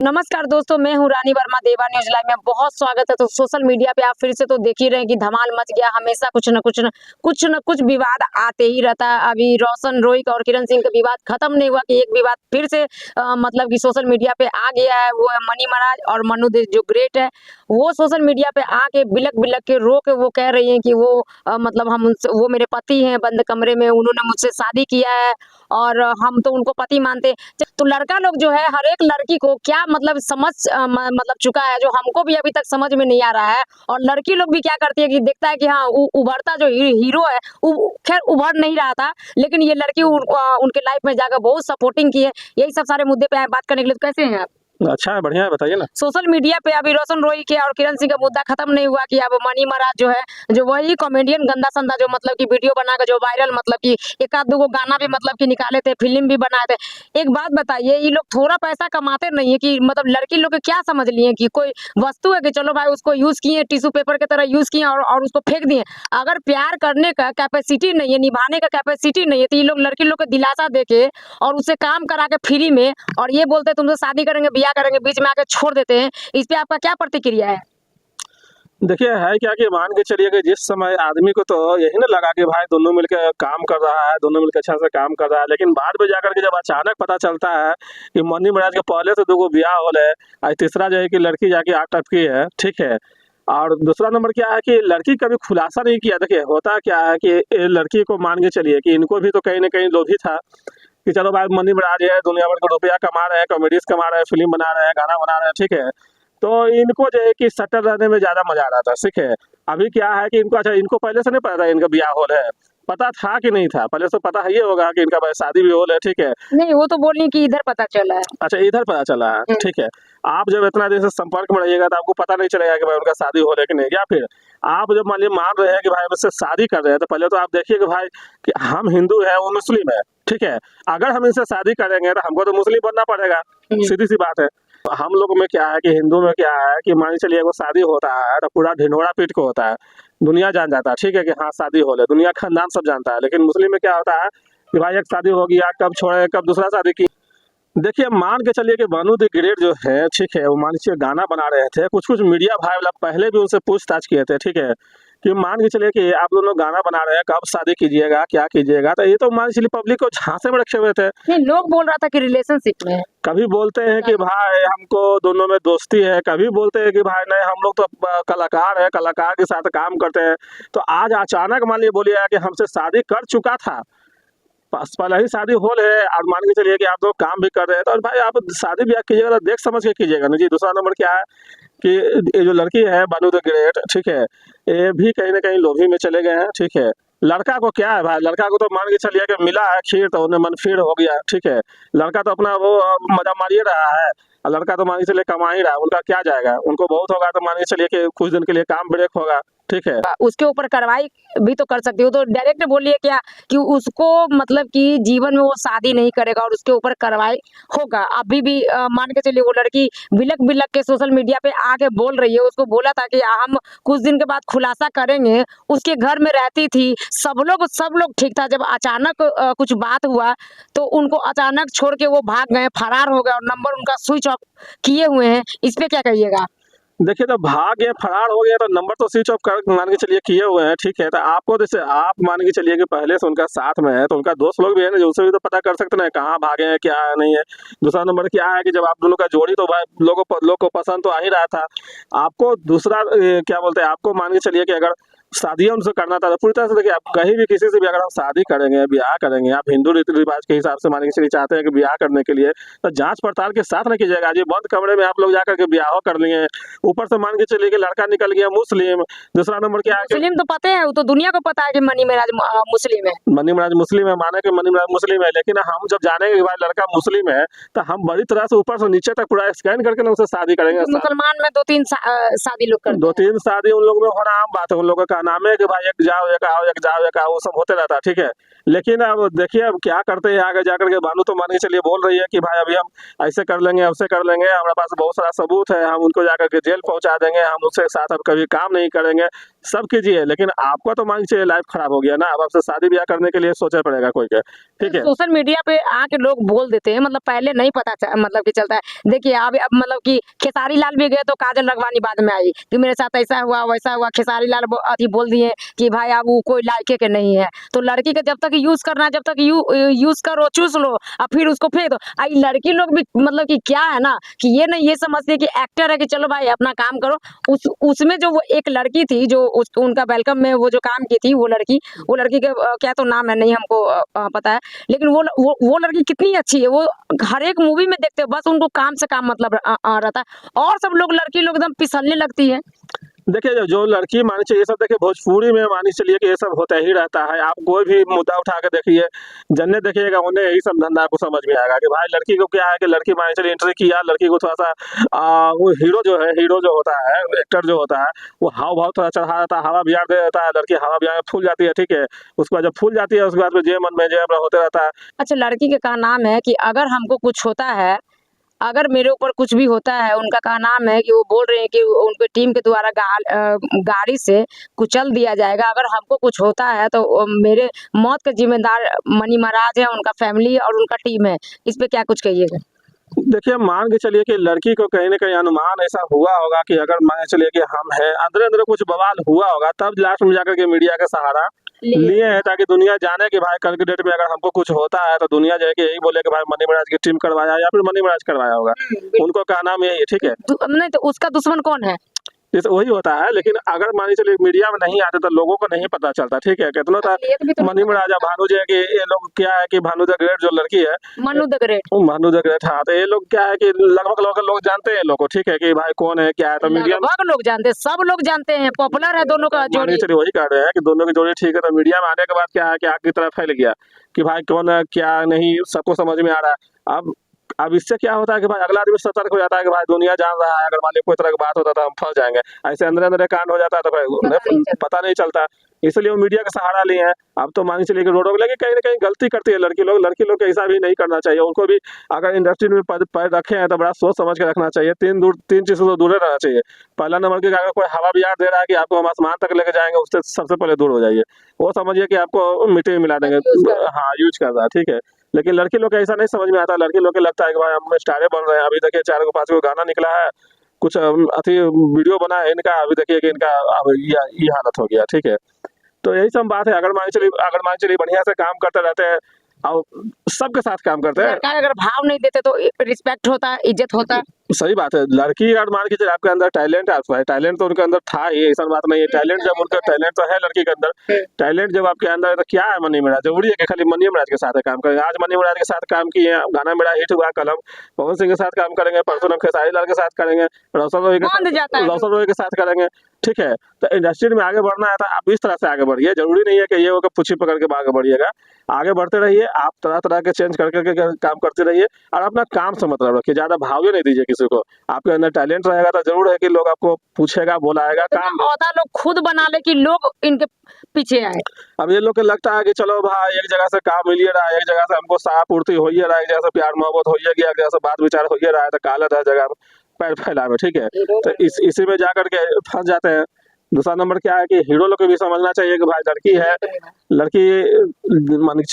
नमस्कार दोस्तों, मैं हूं रानी वर्मा। देवा न्यूज लाइव में बहुत स्वागत है। तो सोशल मीडिया पे आप फिर से तो देख ही रहे हैं कि धमाल मच गया। हमेशा कुछ न कुछ विवाद आते ही रहता है। अभी रोशन रोई का और किरण सिंह का विवाद खत्म नहीं हुआ कि एक विवाद फिर से मतलब कि सोशल मीडिया पे आ गया है। वो है मनी महाराज और मनु देश जो ग्रेट है, वो सोशल मीडिया पे आके बिलक बिलक के रो के वो कह रही है कि वो मतलब वो मेरे पति हैं, बंद कमरे में उन्होंने मुझसे शादी किया है और हम तो उनको पति मानते हैं। तो लड़का लोग जो है हर एक लड़की को क्या मतलब समझ मतलब चुका है, जो हमको भी अभी तक समझ में नहीं आ रहा है। और लड़की लोग भी क्या करती है कि देखता है कि हाँ उभरता जो हीरो है खैर उभर नहीं रहा था, लेकिन ये लड़की उनके लाइफ में जाकर बहुत सपोर्टिंग की है। यही सब सारे मुद्दे पे आए बात करने के लिए। तो कैसे हैं आप? अच्छा है, बढ़िया है, बताइए ना। सोशल मीडिया पे अभी रोशन रोई के और किरण सिंह का मुद्दा खत्म नहीं हुआ कि अब मनी महाराज जो है, जो वही कॉमेडियन गंदा संदा जो मतलब कि वीडियो बनाकर जो वायरल मतलब कि एक आध दो गाना भी मतलब कि निकाले थे, फिल्म भी बनाए थे। एक बात बताइए, ये लोग थोड़ा पैसा कमाते नहीं है कि मतलब लड़की लोग क्या समझ लिए कि कोई वस्तु है कि चलो भाई उसको यूज किए, टिश्यू पेपर की तरह यूज किए और उसको फेंक दिए। अगर प्यार करने का कैपेसिटी नहीं है, निभाने का कैपेसिटी नहीं है, तो ये लोग लड़की लोग को दिलासा देके और उससे काम करा के फ्री में और ये बोलते तुमसे शादी करेंगे, ब्याह करेंगे, बीच में आके छोड़ देते हैं। इस पे आपका क्या प्रतिक्रिया है? देखिए, है क्या कि मान के चलिए कि जिस समय आदमी को तो यही ना लगा कि भाई दोनों मिलकर काम कर रहा है, दोनों मिलकर अच्छा से काम कर रहा है, लेकिन बाद में जाकर के जब अचानक पता चलता है कि मनी महाराज के पहले से 2 ब्याह हो रहे, और तीसरा जो है कि लड़की जाके आ टपकी है, ठीक है। और दूसरा नंबर क्या है कि लड़की कभी खुलासा नहीं किया। देखिए, होता क्या है कि लड़की को मान के चलिए कि इनको भी तो कहीं ना कहीं लोभी था कि चलो भाई मनी महाराज है, दुनिया भर का रुपया कमा रहे हैं, कॉमेडीज कमा रहे हैं, फिल्म बना रहे हैं, गाना बना रहे हैं, ठीक है। तो इनको जो है कि सटल रहने में ज्यादा मजा आ रहा था, ठीक है। अभी क्या है कि इनको अच्छा, इनको पहले से नहीं पता था इनका ब्याह हो रहा है, पता था कि नहीं था? पहले से पता है ये होगा कि इनका भाई शादी भी हो रहा है, ठीक है। नहीं, वो तो बोल रही कि इधर पता चला है। अच्छा, इधर पता चला है, ठीक है। आप जब इतना देर से संपर्क में रहिएगा तो आपको पता नहीं चलेगा कि भाई उनका शादी हो रहा है कि नहीं। या फिर आप जब मान रहे हैं कि भाई मुझसे शादी कर रहे हैं, तो पहले तो आप देखिए कि भाई कि हम हिंदू है, वो मुस्लिम है, ठीक है। अगर हम इनसे शादी करेंगे तो हमको तो मुस्लिम बनना पड़ेगा, सीधी सी बात है। हम लोग में क्या है कि हिंदू में क्या है कि मान चलिए वो शादी होता है तो पूरा ढिंढोरा पीट के होता है, दुनिया जान जाता है, ठीक है, कि हाँ शादी हो रही है, दुनिया खानदान सब जानता है। लेकिन मुस्लिम में क्या होता है कि भाई एक शादी हो गया, कब छोड़े, कब दूसरा शादी की। देखिए, मान के चलिए कि मनु द ग्रेट जो है, ठीक है, वो मान लीजिए गाना बना रहे थे, कुछ कुछ मीडिया भाई वाला पहले भी उनसे पूछताछ किए थे, ठीक है, कि मान के चलिए कि आप दोनों गाना बना रहे हैं, कब शादी कीजिएगा, क्या कीजिएगा। तो ये तो मान चलिए पब्लिक को झांसे में रखे हुए थे। नहीं, लोग बोल रहा था कि रिलेशनशिप में है। कभी बोलते हैं कि भाई हमको दोनों में दोस्ती है, कभी बोलते हैं कि भाई नहीं हम लोग तो कलाकार है, कलाकार के साथ काम करते हैं। तो आज अचानक मान लीजिए बोलिए कि हमसे शादी कर चुका था, पहले ही शादी हो रहे है, और मान के चलिए कि आप लोग काम भी कर रहे हैं, तो भाई आप शादी ब्याह कीजिएगा तो देख समझ के कीजिएगा ना जी। दूसरा नंबर क्या है कि ये जो लड़की है मनु द ग्रेट, ठीक है, ये भी कहीं ना कहीं लोभी में चले गए हैं, ठीक है। लड़का को क्या है भाई, लड़का को तो मान के चलिए कि मिला है खीर तो उन्हें मन फिर हो गया, ठीक है। लड़का तो अपना वो मजा मारिए रहा है, और लड़का तो मान के चलिए कमा ही रहा है, उनका क्या जाएगा, उनको बहुत होगा तो मान के चलिए कि कुछ दिन के लिए काम ब्रेक होगा, ठीक है। उसके ऊपर कार्रवाई भी तो कर सकती हो। तो डायरेक्ट बोलिए क्या कि उसको मतलब कि जीवन में वो शादी नहीं करेगा और उसके ऊपर कार्रवाई होगा। अभी भी मान के चलिए वो लड़की बिलक बिलक के सोशल मीडिया पे आके बोल रही है। उसको बोला था कि हम कुछ दिन के बाद खुलासा करेंगे। उसके घर में रहती थी, सब लोग ठीक था। जब अचानक कुछ बात हुआ तो उनको अचानक छोड़ के वो भाग गए, फरार हो गए और नंबर उनका स्विच ऑफ किए हुए हैं। इस पे क्या कहिएगा? देखिए, तो भाग गया, फरार हो गया, तो नंबर तो स्विच ऑफ कर मान के चलिए किए हुए हैं, ठीक है। तो आपको जैसे आप मान के चलिए कि पहले से उनका साथ में है, तो उनका दोस्त लोग भी है ना, जो उनसे भी तो पता कर सकते हैं कहाँ भागे हैं, क्या है, नहीं है। दूसरा नंबर क्या है कि जब आप दोनों का जोड़ी तो भाई लोगों को पसंद तो आ ही रहा था। आपको दूसरा क्या बोलते हैं, आपको मान के चलिए कि अगर शादी उनसे करना था तो पूरी तरह से देखिए, आप कहीं भी किसी से भी अगर हम शादी करेंगे, ब्याह करेंगे, आप हिंदू रीति रिवाज के हिसाब से मान के चलिए चाहते हैं कि ब्याह करने के लिए, तो जांच पड़ताल के साथ न कीजिएगा। आज ये बंद कमरे में आप लोग जाकर के ब्याह कर लिए, ऊपर से मान के चलिए कि लड़का निकल गया मुस्लिम। दूसरा नंबर क्या है कि मुस्लिम तो पता है, वो तो दुनिया को पता है कि मनी महाराज मुस्लिम है। मनी महाराज मुस्लिम है, माने कि मनी महाराज मुस्लिम है, लेकिन हम जब जानेंगे कि भाई लड़का मुस्लिम है, तो हम बड़ी तरह से ऊपर से नीचे तक पूरा स्कैन करके ना उसे शादी करेंगे। मुसलमान में 2-3 शादी लोग करते हैं। 2-3 शादी उन लोगों में होना आम बात है। उन लोगों का नाम है कि भाई एक जाओ एक आओ, एक जाओ एक आओ, वो सब होते रहता है, ठीक है। लेकिन अब देखिए अब क्या करते हैं आगे जाकर के। बानू तो मान के चलिए बोल रही है कि भाई अभी हम ऐसे कर लेंगे, ऐसे कर लेंगे, हमारे पास बहुत सारा सबूत है, हम उनको जाकर के जेल पहुंचा देंगे, हम उसके साथ अब कभी काम नहीं करेंगे। सब कीजिए, लेकिन आपका तो मान लीजिए लाइफ खराब हो गया ना, अब आपसे शादी ब्याह करने के लिए सोचना पड़ेगा कोई के, ठीक है। सोशल मीडिया पे आके लोग बोल देते हैं, मतलब पहले नहीं पता मतलब कि चलता है। देखिए अब मतलब कि खेसारी लाल भी गए तो काजल राघवानी बाद में आई कि मेरे साथ ऐसा हुआ वैसा हुआ। खेसारी लाल अभी बोल दिए कि भाई अब वो कोई लायके के नहीं है। तो लड़की का जब तक यूज करना है, जब तक यूज करो, चूस लो और फिर उसको फेंक दो। आई लड़की लोग भी मतलब कि क्या है ना कि ये नहीं ये समझते कि एक्टर है कि चलो भाई अपना काम करो। उसमें जो वो एक लड़की थी जो उनका वेलकम में वो जो काम की थी, वो लड़की के क्या तो नाम है नहीं हमको पता है, लेकिन वो लड़की कितनी अच्छी है। वो हर एक मूवी में देखते हो, बस उनको काम से काम मतलब रहता है, और सब लोग लड़की लोग एकदम फिसलने लगती है। देखिए जो लड़की मानी चाहिए, ये सब देखिए भोजपुरी में मानी चलिए कि ये सब होता ही रहता है। आप कोई भी मुद्दा उठा के देखिए, जन्ने देखिएगा उन्हें यही सब धंधा आपको समझ में आएगा कि भाई लड़की को क्या है कि लड़की मानी चलिए एंट्री किया, लड़की को थोड़ा सा वो हीरो जो होता है, एक्टर जो होता है, वो हाव भाव थोड़ा चढ़ा देता है, हवा बिहार दे देता है, लड़की हवा बिहार में फूल जाती है, ठीक है। उसके बाद जब फूल जाती है उसके बाद में जे मन में जे होते रहता है। अच्छा, लड़की के का नाम है कि अगर हमको कुछ होता है, अगर मेरे ऊपर कुछ भी होता है, उनका का नाम है कि वो बोल रहे हैं कि उनके टीम के द्वारा गाड़ी से कुचल दिया जाएगा। अगर हमको कुछ होता है तो मेरे मौत के जिम्मेदार मनी महाराज है, उनका फैमिली और उनका टीम है। इस पे क्या कुछ कहिएगा? देखिए मान के चलिए कि लड़की को कहीं न कहीं अनुमान ऐसा हुआ होगा कि अगर मान के चलिए कि हम हैं, अंदर-अंदर कुछ बवाल हुआ होगा, तब लास्ट में जाकर के मीडिया का सहारा लिए हैं, ताकि दुनिया जाने कि भाई कल के डेट में अगर हमको कुछ होता है तो दुनिया जो है कि यही बोले कि भाई मनी महाराज की टीम करवाया या फिर मनी महाराज करवाया होगा। उनको का नाम यही है, ठीक है। नहीं तो उसका दुश्मन कौन है? ये तो वही होता है, लेकिन अगर मान के चलिए मीडिया में नहीं आते तो लोगों को नहीं पता चलता, ठीक है। कितना था मनी महाराज भानु जी है कि ये लोग क्या है कि भानु द ग्रेट जो लड़की है, Manu the great, Bhanu the great, हाँ, तो ये लोग क्या है कि लगभग लोग जानते हैं लोग को, ठीक है कि भाई कौन है क्या है, तो मीडिया लगभग लोग जानते हैं, सब लोग जानते हैं, पॉपुलर है दोनों का जोड़ी। चलिए वही कह रहे हैं कि दोनों की जोड़ी ठीक है, तो मीडिया में आने के बाद क्या है कि आग की तरफ फैल गया कि भाई कौन है क्या नहीं, सबको समझ में आ रहा है। अब इससे क्या होता है कि भाई अगला आदमी सतर्क हो जाता है कि भाई दुनिया जान रहा है, अगर मान लीजिए कोई तरह की बात होता तो हम फंस जाएंगे। ऐसे अंदर अंदर कांड हो जाता है तो भाई पता नहीं चलता, इसलिए वो मीडिया का सहारा लिए हैं। अब तो मान चलिए कि रोडों पर लगे कहीं ना कहीं गलती करती है लड़की लोग को ऐसा भी नहीं करना चाहिए। उनको भी अगर इंडस्ट्री में पैर रखे हैं तो बड़ा सोच समझ के रखना चाहिए। तीन चीजों से दूर रहना चाहिए। पहला नंबर की अगर कोई हवा बिहार दे रहा है कि आपको हम आसमान तक लेके जाएंगे, उससे सबसे पहले दूर हो जाइए। वो समझिए कि आपको मिट्टी में मिला देंगे, हाँ यूज कर रहा है, ठीक है। लेकिन लड़की लोग ऐसा नहीं समझ में आता। लड़की लोग को लगता है कि भाई हम स्टारे बन रहे हैं। अभी देखिए 4 को 5 को गाना निकला है, कुछ अति वीडियो बना है इनका, अभी देखिए कि इनका अब ये हालत हो गया, ठीक है। तो यही सब बात है। अगर मान चलिए बढ़िया से काम करते रहते हैं और सबके साथ काम करते हैं, अगर भाव नहीं देते तो रिस्पेक्ट होता है, इज्जत होता है। सही बात है। लड़की अगर मान के चलिए आपके अंदर टैलेंट है, आपको है टैलेंट तो उनके अंदर था ही, ऐसा बात नहीं है। टैलेंट जब उनका टैलेंट तो है लड़की के अंदर, टैलेंट जब आपके अंदर है तो क्या है मनी महाराज जरूरी है कि खाली मनी महाराज के साथ काम करेंगे? आज मनी महाराज के साथ काम किए, गाना मेरा हिट हुआ, कल हम पवन सिंह के साथ काम करेंगे, परसों हम खेसारी लाल के साथ करेंगे, रौशन रोही के साथ करेंगे, ठीक है। तो इंडस्ट्री में आगे बढ़ना है तो आप इस तरह से आगे बढ़िए। जरूरी नहीं है कि ये होकर पूछी पकड़ के आगे बढ़िएगा। आगे बढ़ते रहिए, आप तरह तरह के चेंज करके काम करते रहिए और अपना काम से मतलब रखिए, ज्यादा भाव नहीं दीजिए किसी को। आपके अंदर टैलेंट रहेगा तो जरूर है कि लोग आपको पूछेगा, बुलाएगा, काम होता लोग खुद बना ले कि लोग इनके पीछे आए। अब ये लोग को लगता है कि चलो भाई एक जगह से काम मिलिए रहा है, एक जगह से हमको साफ पूर्ति हो ही रहा है, एक जगह से प्यार मोहब्बत हो ही गया, एक जगह से बात विचार हो ही रहा है, तो काला जगह पैर फैलावे, ठीक है। तो इसी में जाकर के फंस जाते हैं। दूसरा नंबर क्या है कि हीरो लोग को भी समझना चाहिए कि भाई लड़की है,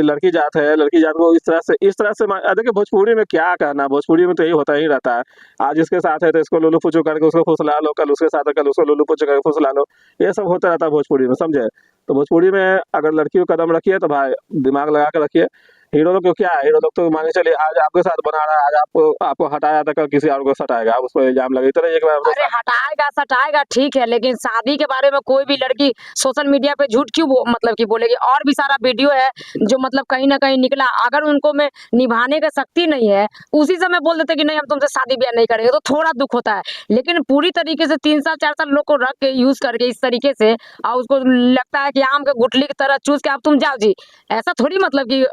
लड़की जात है, लड़की जात को इस तरह से देखिए भोजपुरी में क्या कहना, भोजपुरी में तो यही होता ही रहता है। आज इसके साथ है तो इसको लुलू पुचू करके उसको फुसला लो, कल उसके साथ है कल उसको लुलू पुचू करके फुसला लो, ये सब होता रहता है भोजपुरी में, समझे। तो भोजपुरी में अगर लड़की को कदम रखिए तो भाई दिमाग लगा के रखिए। हीरो लोग को क्या है, हीरो लोग तो मान के चलिए आज आपके साथ बना रहा है, आज आपको हटाया था, कल किसी और को सटाएगा, आप उस पर इल्जाम लगे तो एक बार अरे हटाएगा सटाएगा ठीक है, लेकिन शादी के बारे में कोई भी लड़की सोशल मीडिया पे झूठ क्यों मतलब कि बोलेगी? और भी सारा वीडियो है जो मतलब कहीं ना कहीं निकला, अगर उनको में निभाने का शक्ति नहीं है, उसी समय बोल देते कि नहीं हम तुमसे शादी ब्याह नहीं करेंगे, तो थोड़ा दुख होता है। लेकिन पूरी तरीके से 3 साल 4 साल लोग को रख के यूज करके इस तरीके से, और उसको लगता है कि आम के गुठली की तरह चूस के आप तुम जाओ जी, ऐसा थोड़ी मतलब कि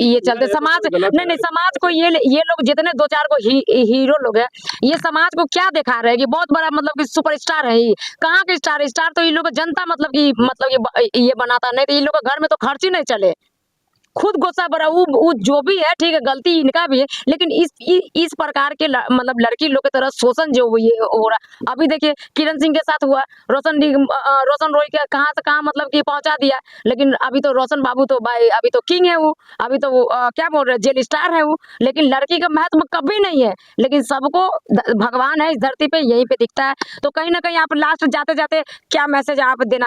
ये चलते समाज नहीं समाज को ये लोग जितने 2-4 को हीरो लोग हैं, ये समाज को क्या दिखा रहे हैं कि बहुत बड़ा मतलब कि सुपरस्टार है। ये कहाँ के स्टार तो ये लोग जनता मतलब कि ये बनाता, नहीं तो ये लोग घर में तो खर्च ही नहीं चले। खुद गुस्सा भरा, वो जो भी है ठीक है, गलती इनका भी है, लेकिन इस प्रकार के मतलब लड़की लोग की तरह शोषण जो ये हो रहा। अभी देखिए किरण सिंह के साथ हुआ, रोशन रॉय के कहाँ से कहाँ मतलब कि पहुंचा दिया, लेकिन अभी तो रोशन बाबू तो भाई अभी तो किंग है वो, अभी तो वो क्या बोल रहे हैं, जेल स्टार है वो, लेकिन लड़की का महत्व कभी नहीं है, लेकिन सबको भगवान है इस धरती पे यहीं पे दिखता है। तो कहीं ना कहीं आप लास्ट जाते जाते क्या मैसेज आप देना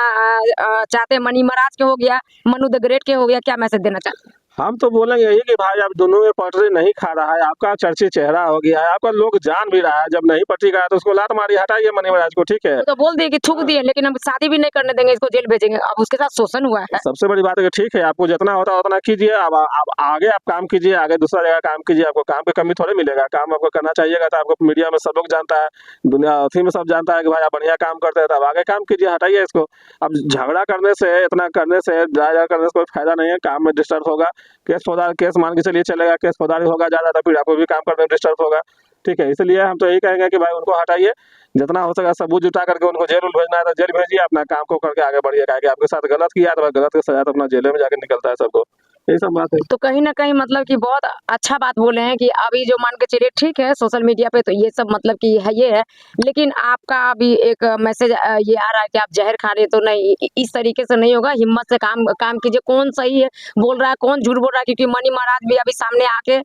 चाहते हैं? मनी महाराज के हो गया, मनु द ग्रेट के हो गया, क्या मैसेज देना चाहते हैं? हम तो बोलेंगे यही कि भाई आप दोनों में पटरी नहीं खा रहा है, आपका चर्चित चेहरा हो गया है, आपका लोग जान भी रहा है, जब नहीं पटरी का है तो उसको लात मारी, हटाइए मनी महाराज को, ठीक है। तो बोल दिए कि थूक दिए, लेकिन हम शादी भी नहीं करने देंगे, इसको जेल भेजेंगे, अब उसके साथ शोषण हुआ है। सबसे बड़ी बात है कि ठीक है, आपको जितना होता है उतना कीजिए, अब आगे आप काम कीजिए, आगे दूसरा जगह काम कीजिए, आपको काम की कमी थोड़ी मिलेगा, काम आपको करना चाहिएगा। तो आपको मीडिया में सब लोग जानता है, दुनिया अथी में सब जानता है कि भाई आप बढ़िया काम करते हैं, तो अब आगे काम कीजिए, हटाइए इसको। अब झगड़ा करने से, इतना करने से, ज़्यादा करने से कोई फायदा नहीं है, काम में डिस्टर्ब होगा, केस मान के चलिए चलेगा, केस फौजदारी होगा ज़्यादा, तो फिर आपको भी काम करने में डिस्टर्ब होगा, ठीक है। इसलिए हम तो यही कहेंगे कि भाई उनको हटाइए, जितना हो सका सबूत जुटा करके उनको जेल भेजना है तो जेल भेजिए, अपना काम को करके आगे बढ़िए, कि आपके साथ गलत किया तो गलत की सजा तो अपना जेल में जाकर निकलता है सबको, यही सब बात है। तो कहीं ना कहीं मतलब कि बहुत अच्छा बात बोले हैं कि अभी जो मान के चलिए ठीक है सोशल मीडिया पे तो ये सब मतलब कि है ये है, लेकिन आपका अभी एक मैसेज ये आ रहा है कि आप जहर खा रहे, तो नहीं, इस तरीके से नहीं होगा, हिम्मत से काम कीजिए। कौन सही है बोल रहा है, कौन झूठ बोल रहा है, क्योंकि मनी महाराज भी अभी सामने आके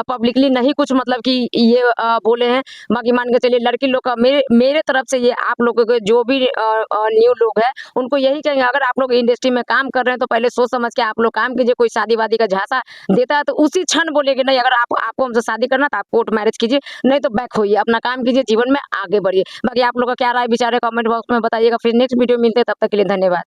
पब्लिकली नहीं कुछ मतलब कि ये बोले हैं। बाकी मान के चलिए लड़की लोग का मेरे तरफ से ये आप लोगों के जो भी न्यू लोग हैं उनको यही कहेंगे, अगर आप लोग इंडस्ट्री में काम कर रहे हैं तो पहले सोच समझ के आप लोग काम कीजिए। कोई शादी का झांसा देता है तो उसी क्षण बोलेगे नहीं, अगर आपको हमसे शादी करना तो आप कोर्ट मैरिज कीजिए, नहीं तो बैक होइए, अपना काम कीजिए, जीवन में आगे बढ़िए। बाकी आप लोग का क्या राय विचार है कमेंट बॉक्स में बताइएगा। फिर नेक्स्ट वीडियो मिलते हैं, तब तक के लिए धन्यवाद।